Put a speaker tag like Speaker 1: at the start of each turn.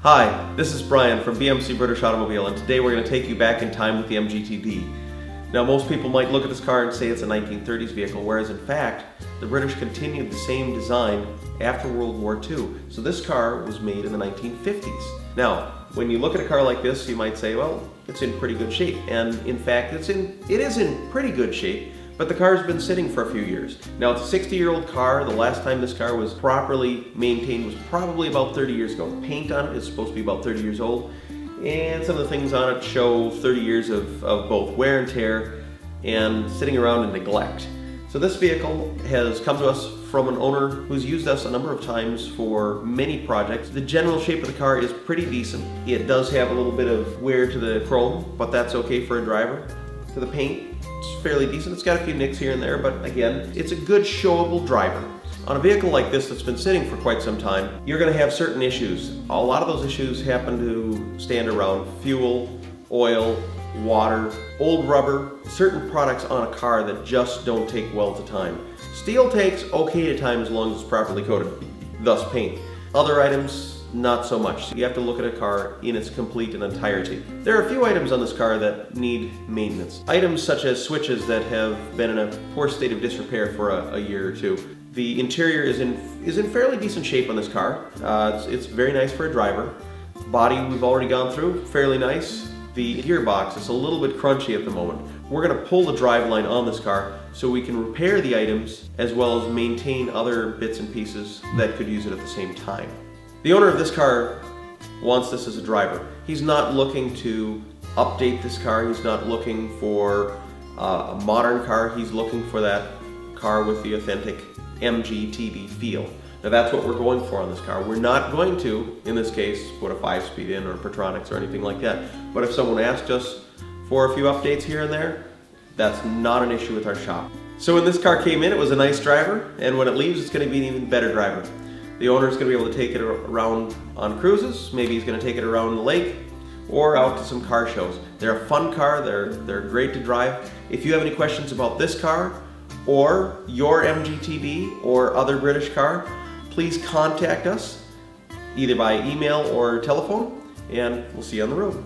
Speaker 1: Hi, this is Brian from BMC British Automobile, and today we're going to take you back in time with the MGTD. Now, most people might look at this car and say it's a 1930s vehicle, whereas in fact, the British continued the same design after World War II. So this car was made in the 1950s. Now, when you look at a car like this, you might say, well, it's in pretty good shape. And in fact, it is in pretty good shape, but the car's been sitting for a few years. Now, it's a 60-year-old car. The last time this car was properly maintained was probably about 30 years ago. The paint on it is supposed to be about 30 years old, and some of the things on it show 30 years of both wear and tear and sitting around in neglect. So this vehicle has come to us from an owner who's used us a number of times for many projects. The general shape of the car is pretty decent. It does have a little bit of wear to the chrome, but that's okay for a driver. To the paint, it's fairly decent. It's got a few nicks here and there, but again, it's a good showable driver. On a vehicle like this that's been sitting for quite some time, you're going to have certain issues. A lot of those issues happen to stand around fuel, oil, water, old rubber, certain products on a car that just don't take well to time. Steel takes okay to time as long as it's properly coated, thus paint. Other items, not so much. So you have to look at a car in its complete and entirety. There are a few items on this car that need maintenance. Items such as switches that have been in a poor state of disrepair for a year or two. The interior is in fairly decent shape on this car. It's very nice for a driver. Body we've already gone through, fairly nice. The gearbox is a little bit crunchy at the moment. We're going to pull the driveline on this car so we can repair the items as well as maintain other bits and pieces that could use it at the same time. The owner of this car wants this as a driver. He's not looking to update this car. He's not looking for a modern car. He's looking for that car with the authentic MGTD feel. Now that's what we're going for on this car. We're not going to, in this case, put a 5-speed in or Pertronics or anything like that. But if someone asked us for a few updates here and there, that's not an issue with our shop. So when this car came in, it was a nice driver, and when it leaves, it's going to be an even better driver. The owner is going to be able to take it around on cruises. Maybe he's going to take it around the lake or out to some car shows. They're a fun car. They're great to drive. If you have any questions about this car or your MGTD or other British car, please contact us either by email or telephone, and we'll see you on the road.